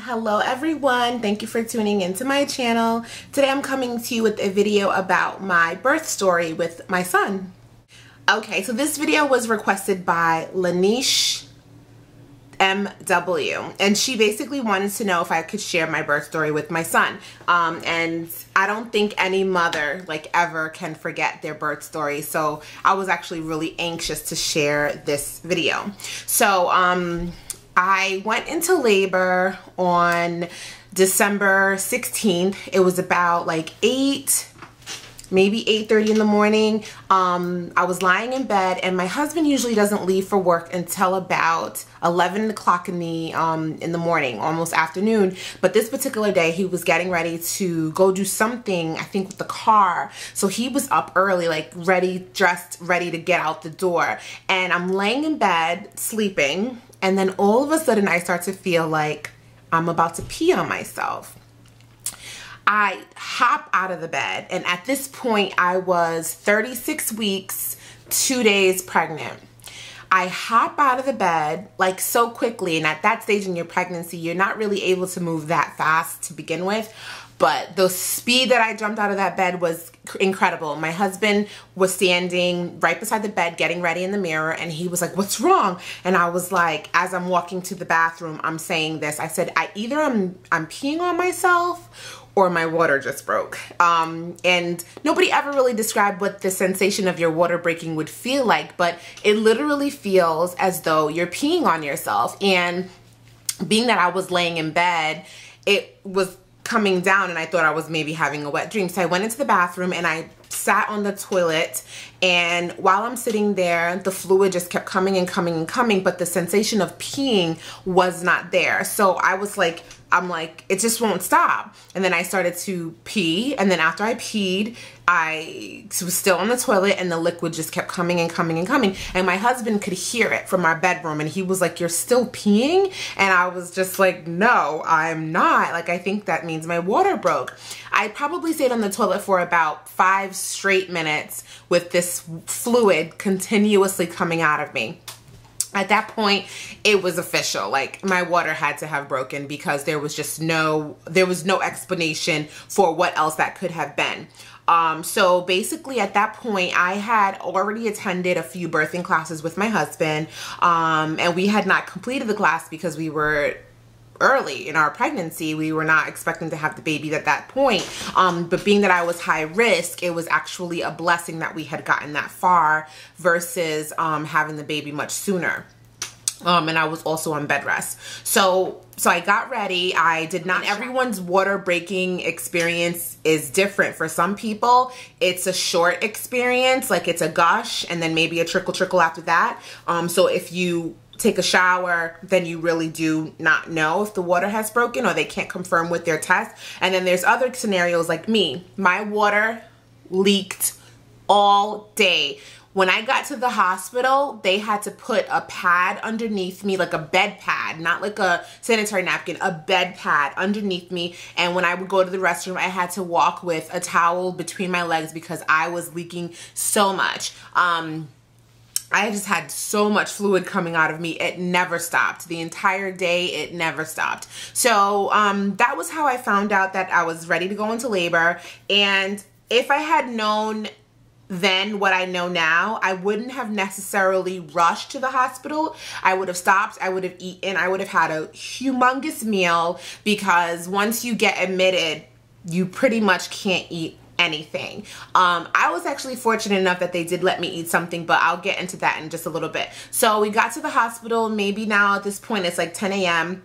Hello everyone, thank you for tuning into my channel. Today I'm coming to you with a video about my birth story with my son. Okay, so this video was requested by Lanish MW, and she basically wanted to know if I could share my birth story with my son. And I don't think any mother ever can forget their birth story, so I was actually really anxious to share this video. So I went into labor on December 16th. It was about maybe 8:30 in the morning. I was lying in bed, and my husband usually doesn't leave for work until about 11 o'clock in the morning, almost afternoon. But this particular day, he was getting ready to go do something, I think with the car. So he was up early, ready, dressed, ready to get out the door. And I'm laying in bed, sleeping, and then all of a sudden I start to feel like I'm about to pee on myself. I hop out of the bed, and at this point I was 36 weeks, 2 days pregnant. I hop out of the bed so quickly, and at that stage in your pregnancy you're not really able to move that fast to begin with, but the speed that I jumped out of that bed was incredible. My husband was standing right beside the bed getting ready in the mirror, and he was like, "What's wrong?" And I was like, as I'm walking to the bathroom, I'm saying this. I said, either I'm peeing on myself or my water just broke. And nobody ever really described what the sensation of your water breaking would feel like, but it literally feels as though you're peeing on yourself. And being that I was laying in bed, it was coming down, and I thought I was maybe having a wet dream. So I went into the bathroom and I sat on the toilet, and while I'm sitting there, the fluid just kept coming and coming and coming, but the sensation of peeing was not there. So I was like, it just won't stop. And then I started to pee, and then after I peed, I was still on the toilet, and the liquid just kept coming and coming and coming. And my husband could hear it from our bedroom, and he was like, "You're still peeing?" And I was just like, "No, I'm not. I think that means my water broke." I probably stayed on the toilet for about 5 straight minutes with this fluid continuously coming out of me. At that point, it was official. My water had to have broken, because there was no explanation for what else that could have been. So basically at that point, I had already attended a few birthing classes with my husband, and we had not completed the class because we were early in our pregnancy. We were not expecting to have the baby at that point, but being that I was high risk, it was actually a blessing that we had gotten that far versus having the baby much sooner. And I was also on bed rest. So I got ready. I did not, everyone's water breaking experience is different. For some people, it's a short experience, it's a gush and then maybe a trickle after that. So if you take a shower, then you really do not know if the water has broken, or they can't confirm with their test. And then there's other scenarios like me. My water leaked all day. When I got to the hospital, they had to put a pad underneath me, like a bed pad, not like a sanitary napkin, a bed pad underneath me. And when I would go to the restroom, I had to walk with a towel between my legs because I was leaking so much. I just had so much fluid coming out of me. It never stopped. The entire day, it never stopped. So that was how I found out that I was ready to go into labor. And if I had known then what I know now, I wouldn't have necessarily rushed to the hospital. I would have stopped, I would have eaten, I would have had a humongous meal, because once you get admitted, you pretty much can't eat anything. I was actually fortunate enough that they did let me eat something, but I'll get into that in just a little bit. So we got to the hospital, maybe now at this point it's 10 a.m.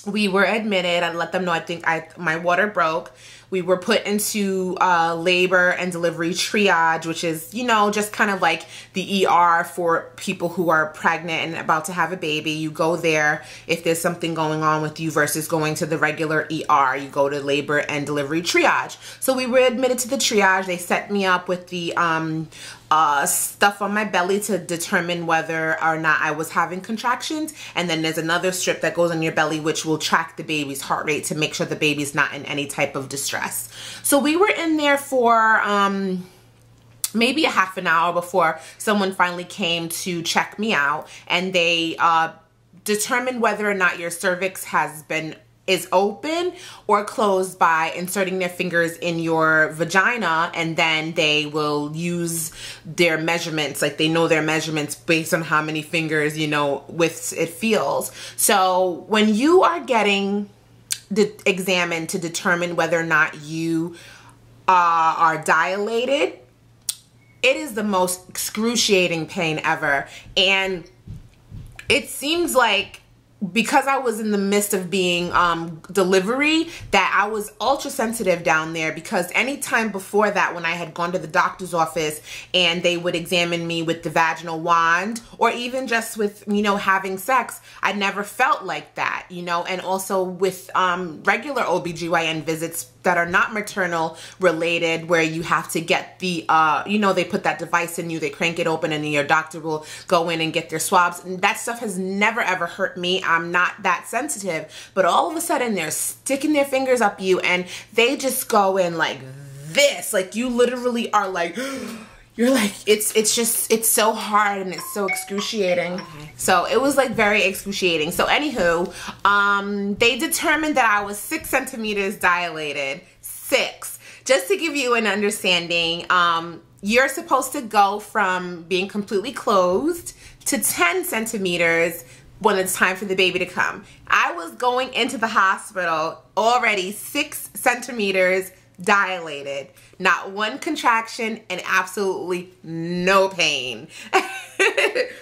We were admitted. I let them know I think my water broke. We were put into labor and delivery triage, which is, just kind of like the ER for people who are pregnant and about to have a baby. You go there if there's something going on with you versus going to the regular ER. You go to labor and delivery triage. So we were admitted to the triage. They set me up with the stuff on my belly to determine whether or not I was having contractions. And then there's another strip that goes on your belly which will track the baby's heart rate to make sure the baby's not in any type of distress. So we were in there for maybe a half an hour before someone finally came to check me out, and they determined whether or not your cervix has been is open or closed by inserting their fingers in your vagina, and then they will use their measurements, like they know their measurements based on how many fingers, you know, widths it feels. So when you are getting examined to determine whether or not you are dilated, it is the most excruciating pain ever. And it seems like, because I was in the midst of being delivery, that I was ultra sensitive down there, because any time before that when I had gone to the doctor's office and they would examine me with the vaginal wand, or even just with, you know, having sex, I never felt like that, you know. And also with regular OBGYN visits that are not maternal related, where you have to get the, you know, they put that device in you, they crank it open, and then your doctor will go in and get their swabs. And that stuff has never ever hurt me. I'm not that sensitive. But all of a sudden they're sticking their fingers up you and they just go in like this. Like you literally are like, you're like, it's so hard and it's so excruciating. Okay. So it was like very excruciating. So anywho, they determined that I was 6 centimeters dilated. 6. Just to give you an understanding, you're supposed to go from being completely closed to 10 centimeters when it's time for the baby to come. I was going into the hospital already 6 centimeters dilated, not one contraction, and absolutely no pain.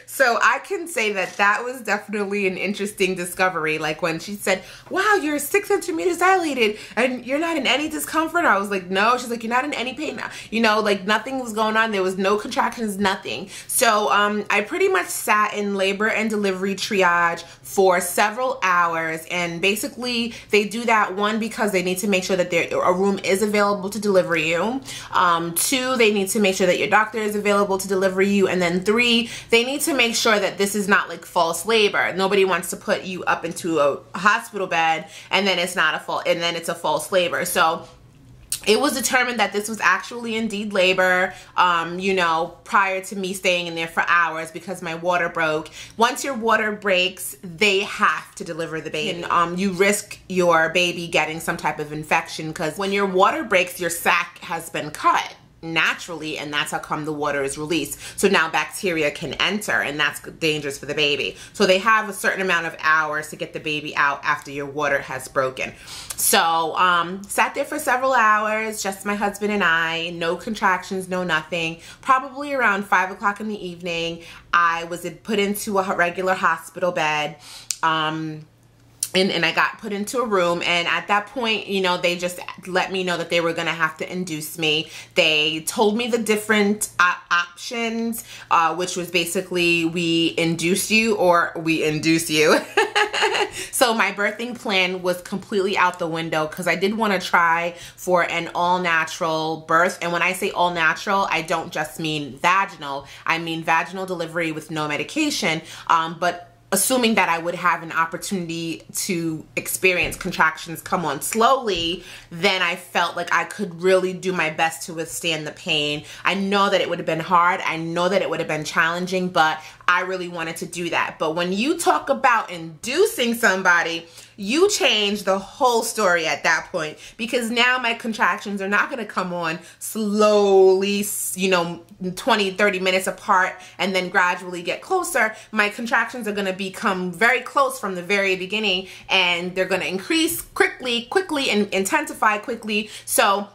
So I can say that that was definitely an interesting discovery. Like when she said, wow, you're 6 centimeters dilated and you're not in any discomfort, I was like, no. She's like, you're not in any pain, you know, like nothing was going on. There was no contractions, nothing. So I pretty much sat in labor and delivery triage for several hours, and basically they do that, one, because they need to make sure that a room is available to deliver you. 2, they need to make sure that your doctor is available to deliver you, and then 3, they need to make sure that this is not like false labor. Nobody wants to put you up into a hospital bed and then it's not it's a false labor. So it was determined that this was actually indeed labor, you know, prior to me staying in there for hours because my water broke. Once your water breaks, they have to deliver the baby. And, you risk your baby getting some type of infection, because when your water breaks, your sac has been cut naturally, and that's how come the water is released. So now bacteria can enter, and that's dangerous for the baby. So they have a certain amount of hours to get the baby out after your water has broken. So sat there for several hours, just my husband and I, no contractions, no nothing. Probably around 5 o'clock in the evening, I was put into a regular hospital bed. And I got put into a room, and at that point, you know, they just let me know that they were gonna have to induce me. They told me the different options, which was basically we induce you or we induce you. So my birthing plan was completely out the window, because I did want to try for an all-natural birth. And when I say all-natural, I don't just mean vaginal. I mean vaginal delivery with no medication, but assuming that I would have an opportunity to experience contractions come on slowly, then I felt like I could really do my best to withstand the pain. I know that it would have been hard. I know that it would have been challenging, but I really wanted to do that. But when you talk about inducing somebody, you change the whole story at that point, because now my contractions are not going to come on slowly, you know, 20, 30 minutes apart and then gradually get closer. My contractions are going to become very close from the very beginning, and they're going to increase quickly and intensify quickly. So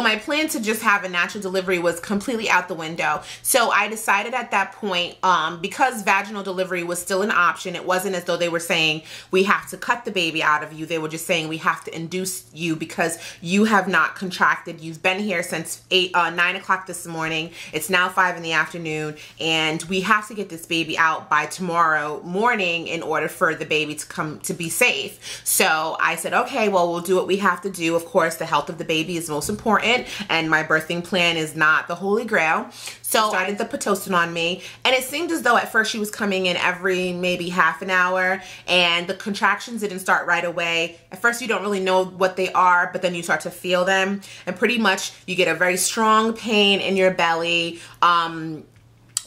my plan to just have a natural delivery was completely out the window. So I decided at that point, because vaginal delivery was still an option, it wasn't as though they were saying we have to cut the baby out of you. They were just saying we have to induce you because you have not contracted. You've been here since 9 o'clock this morning. It's now 5 in the afternoon, and we have to get this baby out by tomorrow morning in order for the baby to come to be safe. So I said, okay, well, we'll do what we have to do. Of course, the health of the baby is most important, and my birthing plan is not the holy grail. So I started the Pitocin on me, and it seemed as though at first she was coming in every maybe half an hour, and the contractions didn't start right away. At first you don't really know what they are, but then you start to feel them, and pretty much you get a very strong pain in your belly,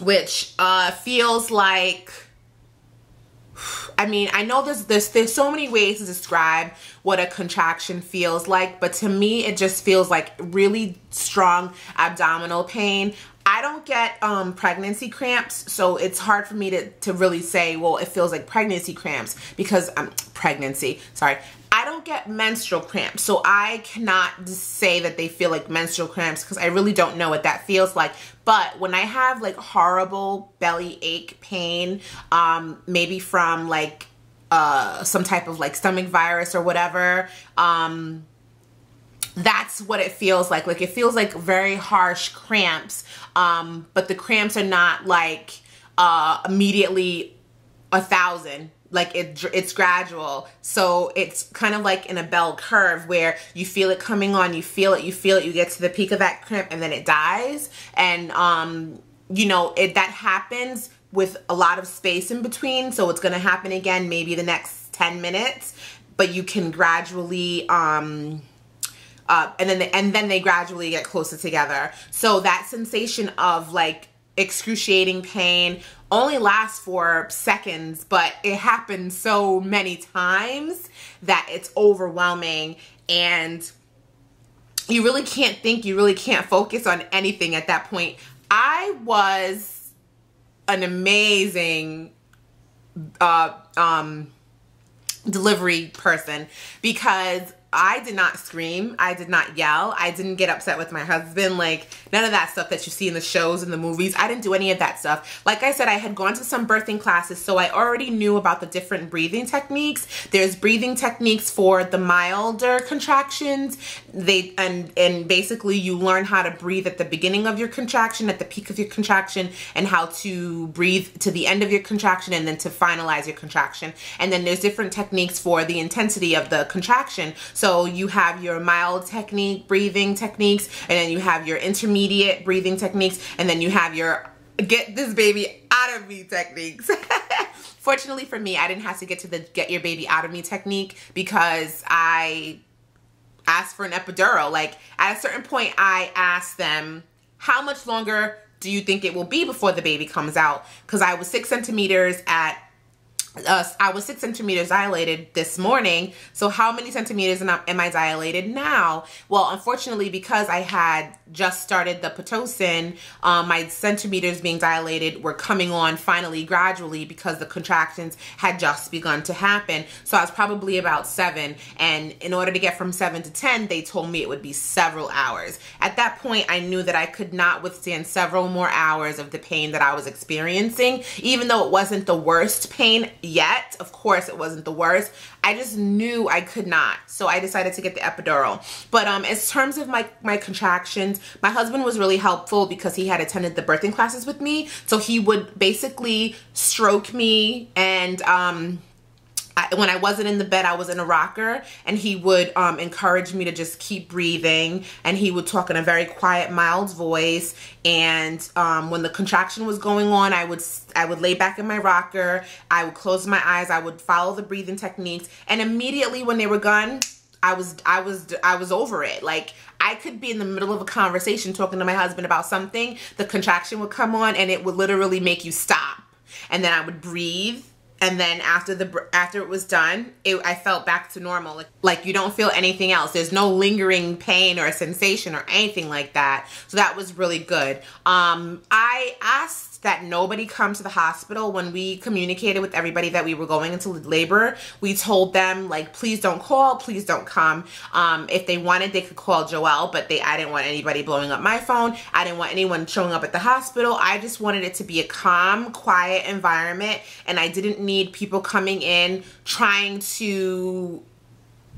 which feels like I mean, I know there's so many ways to describe what a contraction feels like, but to me, it just feels like really strong abdominal pain. I don't get pregnancy cramps, so it's hard for me to really say, well, it feels like pregnancy cramps because I don't get menstrual cramps, so I cannot say that they feel like menstrual cramps because I really don't know what that feels like. But when I have like horrible belly ache pain, maybe from like some type of like stomach virus or whatever, that's what it feels like. Like, it feels like very harsh cramps, but the cramps are not like immediately 1,000. Like, it's gradual. So it's kind of like in a bell curve where you feel it coming on, you feel it, you get to the peak of that cramp, and then it dies. And you know, that happens with a lot of space in between, so it's gonna happen again maybe the next 10 minutes, but you can gradually and then they gradually get closer together. So that sensation of like excruciating pain only lasts for seconds, but it happens so many times that it's overwhelming, and you really can't think, you really can't focus on anything at that point. I was an amazing delivery person because I did not scream, I did not yell, I didn't get upset with my husband, like none of that stuff that you see in the shows and the movies. I didn't do any of that stuff. Like I said, I had gone to some birthing classes, so I already knew about the different breathing techniques. There's breathing techniques for the milder contractions. And basically you learn how to breathe at the beginning of your contraction, at the peak of your contraction, and how to breathe to the end of your contraction and then to finalize your contraction. And then there's different techniques for the intensity of the contraction. So you have your mild technique, breathing techniques, and then you have your intermediate breathing techniques, and then you have your get this baby out of me techniques. Fortunately for me, I didn't have to get to the get your baby out of me technique because I asked for an epidural. Like, at a certain point, I asked them, how much longer do you think it will be before the baby comes out? Because I was 6 centimeters dilated this morning. So how many centimeters am I dilated now? Well, unfortunately, because I had just started the Pitocin, my centimeters being dilated were coming on finally gradually because the contractions had just begun to happen. So I was probably about 7. And in order to get from 7 to 10, they told me it would be several hours. At that point, I knew that I could not withstand several more hours of the pain that I was experiencing, even though it wasn't the worst pain yet. Of course it wasn't the worst. I just knew I could not. So I decided to get the epidural. But in terms of my contractions, my husband was really helpful because he had attended the birthing classes with me. So he would basically stroke me, and when I wasn't in the bed, I was in a rocker, and he would encourage me to just keep breathing, and he would talk in a very quiet, mild voice. And when the contraction was going on, I would lay back in my rocker, I would close my eyes, I would follow the breathing techniques, and immediately when they were gone, I was over it. Like, I could be in the middle of a conversation talking to my husband about something, the contraction would come on, and it would literally make you stop, and then I would breathe. And then after it was done, I felt back to normal. Like you don't feel anything else. There's no lingering pain or a sensation or anything like that. So that was really good. I asked that nobody come to the hospital. When we communicated with everybody that we were going into labor, we told them, like, please don't call, please don't come. If they wanted, they could call Joelle, but I didn't want anybody blowing up my phone. I didn't want anyone showing up at the hospital. I just wanted it to be a calm, quiet environment, and I didn't need people coming in trying to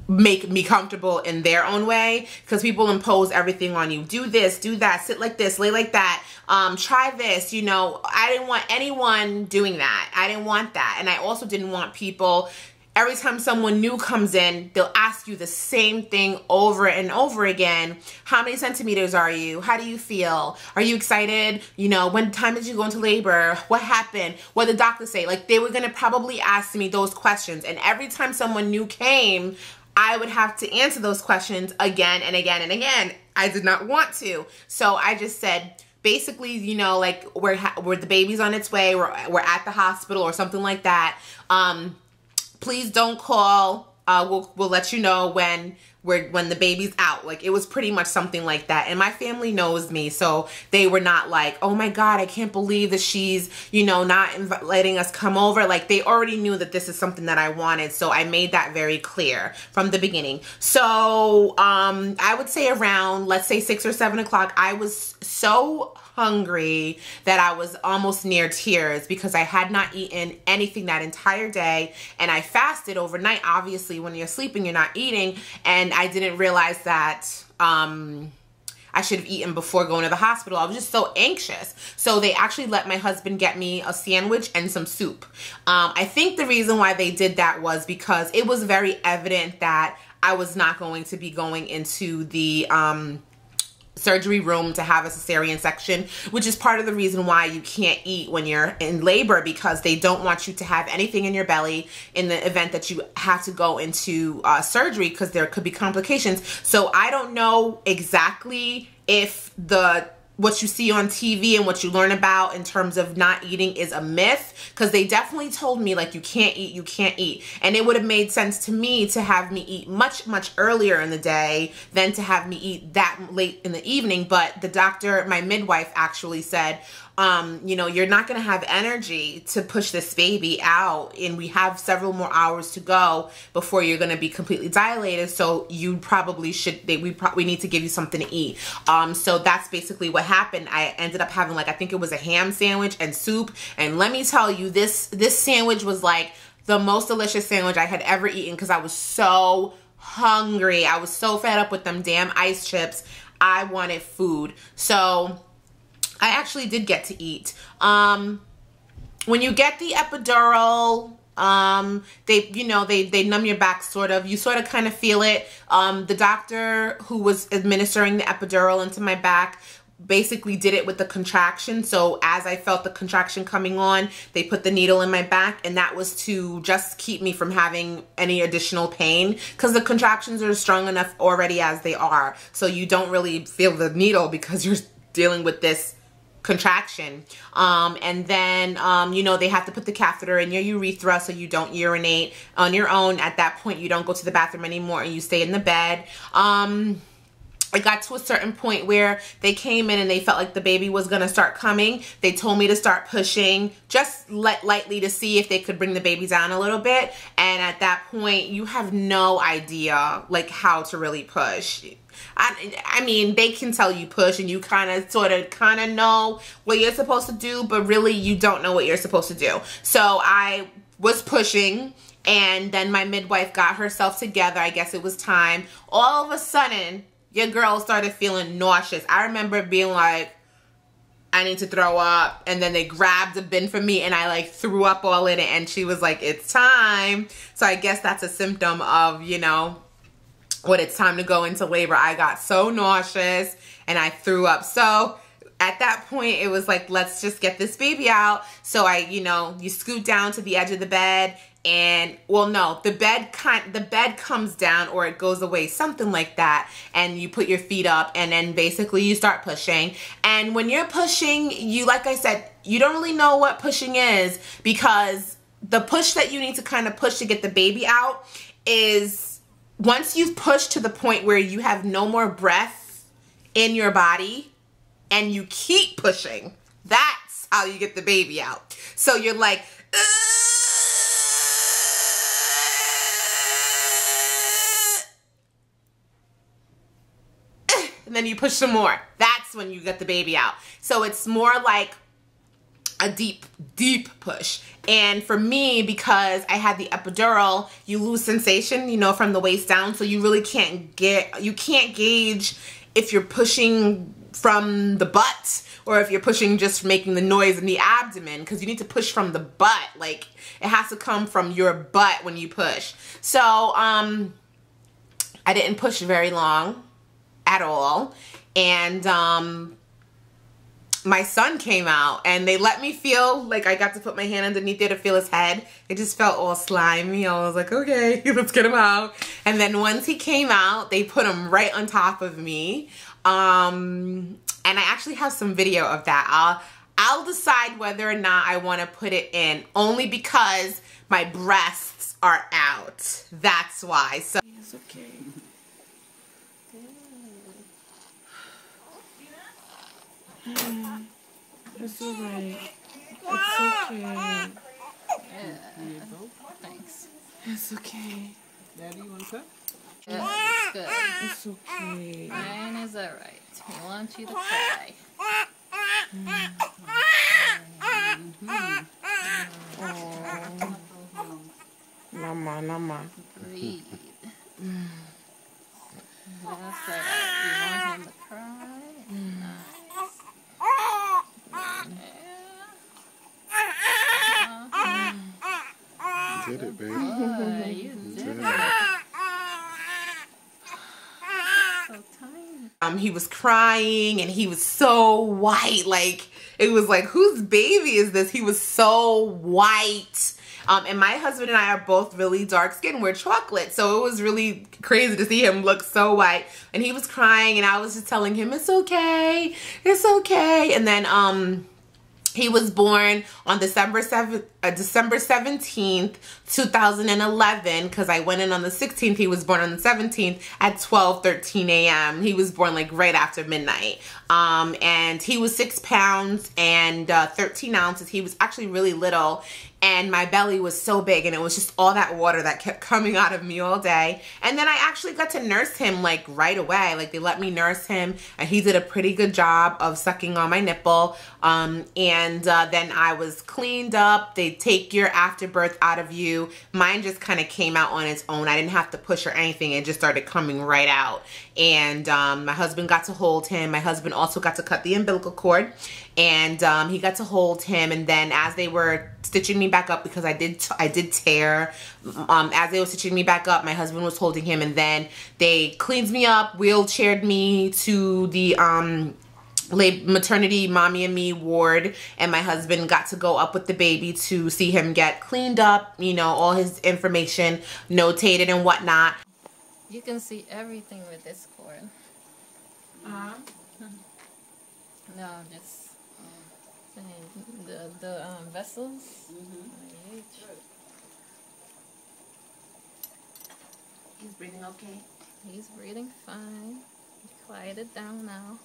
make me comfortable in their own way, because people impose everything on you. Do this, do that, sit like this, lay like that, try this, you know. I didn't want anyone doing that. I didn't want that. And I also didn't want people, every time someone new comes in, they'll ask you the same thing over and over again. How many centimeters are you? How do you feel? Are you excited? You know, when time did you go into labor? What happened? What did the doctor say? Like, they were gonna probably ask me those questions. And every time someone new came, I would have to answer those questions again and again and again. I did not want to. So I just said, basically, you know, like where the baby's on its way, we're at the hospital or something like that, please don't call. We'll let you know when the baby's out. Like, it was pretty much something like that. And my family knows me, so they were not like, oh my God, I can't believe that she's, you know, not letting us come over. Like, they already knew that this is something that I wanted, so I made that very clear from the beginning. So I would say around, let's say 6 or 7 o'clock, I was so hungry that I was almost near tears because I had not eaten anything that entire day, and I fasted overnight. Obviously, when you're sleeping, you're not eating, and I didn't realize that I should have eaten before going to the hospital. I was just so anxious. So they actually let my husband get me a sandwich and some soup. I think the reason why they did that was because it was very evident that I was not going to be going into the surgery room to have a cesarean section, which is part of the reason why you can't eat when you're in labor, because they don't want you to have anything in your belly in the event that you have to go into surgery, because there could be complications. So I don't know exactly if what you see on TV and what you learn about in terms of not eating is a myth, because they definitely told me, like, you can't eat. And it would have made sense to me to have me eat much, much earlier in the day than to have me eat that late in the evening. But the doctor, my midwife, actually said, you know, you're not going to have energy to push this baby out, and we have several more hours to go before you're going to be completely dilated, so you probably should, we need to give you something to eat. So that's basically what happened. I ended up having, like, I think it was a ham sandwich and soup, and let me tell you, this sandwich was like the most delicious sandwich I had ever eaten, because I was so hungry. I was so fed up with them damn ice chips. I wanted food. So I actually did get to eat. When you get the epidural, they numb your back, sort of. You sort of kind of feel it. The doctor who was administering the epidural into my back basically did it with the contraction. So as I felt the contraction coming on, they put the needle in my back, and that was to just keep me from having any additional pain, because the contractions are strong enough already as they are. So you don't really feel the needle because you're dealing with this contraction. And then, you know, they have to put the catheter in your urethra so you don't urinate on your own. At that point, you don't go to the bathroom anymore, and you stay in the bed. I got to a certain point where they came in and they felt like the baby was going to start coming. They told me to start pushing just lightly to see if they could bring the baby down a little bit. And at that point, you have no idea, like, how to really push. I mean, they can tell you push, and you kind of know what you're supposed to do, but really you don't know what you're supposed to do. So I was pushing, and then my midwife got herself together. I guess it was time. All of a sudden, your girl started feeling nauseous. I remember being like, I need to throw up, and then they grabbed a bin for me, and I, like, threw up all in it, and she was like, it's time. So I guess that's a symptom of, you know, when it's time to go into labor. I got so nauseous and I threw up. So at that point, it was like, let's just get this baby out. So you scoot down to the edge of the bed, and, well, no, the bed comes down, or it goes away, something like that. And you put your feet up, and then basically you start pushing. And when you're pushing, like I said, you don't really know what pushing is, because the push that you need to kind of push to get the baby out is, once you've pushed to the point where you have no more breath in your body and you keep pushing, that's how you get the baby out. So you're like, and then you push some more. That's when you get the baby out. So it's more like a deep, deep push. And for me, because I had the epidural, you lose sensation, you know, from the waist down. So you really can't gauge if you're pushing from the butt or if you're pushing just making the noise in the abdomen, because you need to push from the butt. Like, it has to come from your butt when you push. So I didn't push very long at all. And my son came out, and they let me feel, like, I got to put my hand underneath there to feel his head. It just felt all slimy. I was like, okay, let's get him out. And then once he came out, they put him right on top of me. And and I actually have some video of that. I'll decide whether or not I want to put it in, only because my breasts are out. That's why. So it's okay. It's alright. It's okay. Thanks. It's okay. Daddy, you want to cook? Yeah, it's good. It's okay. Mine is alright. We want you to cry. Mama. Breathe. That's alright. You want him to cry? Nice. Yeah. You did it, baby. Boy, you did it. So tiny. He was crying and he was so white, like it was like, whose baby is this? He was so white. And my husband and I are both really dark skinned. We're chocolate. So it was really crazy to see him look so white. And he was crying and I was just telling him, it's okay. It's okay. And then he was born on December 17th, 2011, because I went in on the 16th. He was born on the 17th at 12:13 a.m. He was born like right after midnight. And he was 6 pounds and 13 ounces. He was actually really little. And my belly was so big and it was just all that water that kept coming out of me all day. And then I actually got to nurse him like right away. Like they let me nurse him and he did a pretty good job of sucking on my nipple. Then I was cleaned up. They take your afterbirth out of you. Mine just kind of came out on its own. I didn't have to push or anything. It just started coming right out. And my husband got to hold him. My husband also got to cut the umbilical cord. And he got to hold him. And then as they were stitching me back up, because I did tear, as they were stitching me back up, my husband was holding him. And then they cleaned me up, wheelchaired me to the maternity mommy and me ward, and my husband got to go up with the baby to see him get cleaned up, you know, all his information notated and whatnot. You can see everything with this cord. No, just saying the vessels. He's breathing okay? He's breathing fine. Quiet it down now.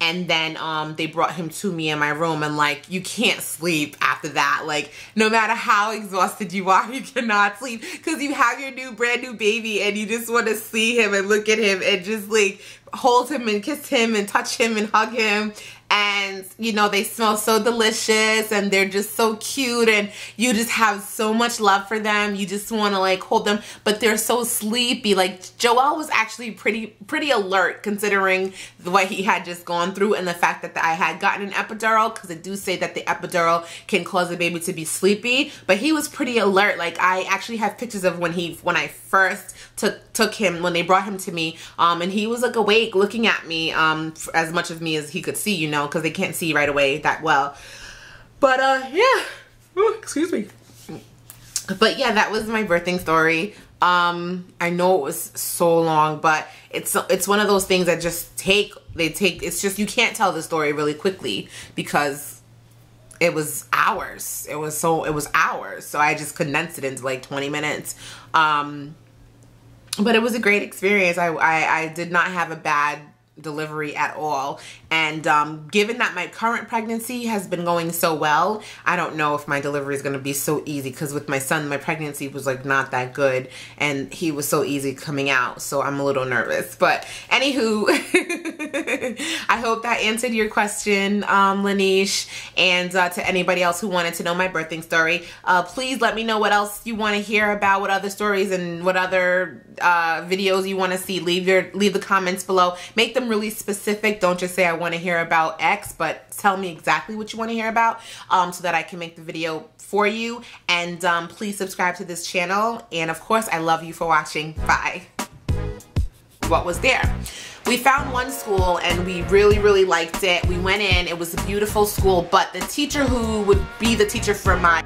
And then they brought him to me in my room, and like, you can't sleep after that. Like, no matter how exhausted you are, you cannot sleep because you have your brand new baby and you just want to see him and look at him and just like hold him and kiss him and touch him and hug him. And you know, they smell so delicious and they're just so cute and you just have so much love for them. You just want to like hold them, but they're so sleepy. Like Joel was actually pretty alert considering what he had just gone through and the fact that I had gotten an epidural, because they do say that the epidural can cause the baby to be sleepy, but he was pretty alert. Like I actually have pictures of when I first took him, when they brought him to me, and he was like awake looking at me, as much of me as he could see, you know, because they can't see right away that well. But yeah. Ooh, excuse me. But yeah, that was my birthing story. I know it was so long, but it's one of those things that just it's just, you can't tell the story really quickly because it was hours. It was hours. So I just condensed it into like 20 minutes. But it was a great experience. I did not have a bad delivery at all, and given that my current pregnancy has been going so well, I don't know if my delivery is going to be so easy, because with my son, my pregnancy was like not that good and he was so easy coming out, so I'm a little nervous. But anywho, I hope that answered your question, Lanish. And to anybody else who wanted to know my birthing story, please let me know what else you want to hear about, what other stories and what other videos you want to see. Leave the comments below. Make them them really specific. Don't just say I want to hear about X, but tell me exactly what you want to hear about so that I can make the video for you. And please subscribe to this channel. And of course, I love you for watching. Bye. What was there? We found one school and we really liked it. We went in, it was a beautiful school, but the teacher who would be the teacher for my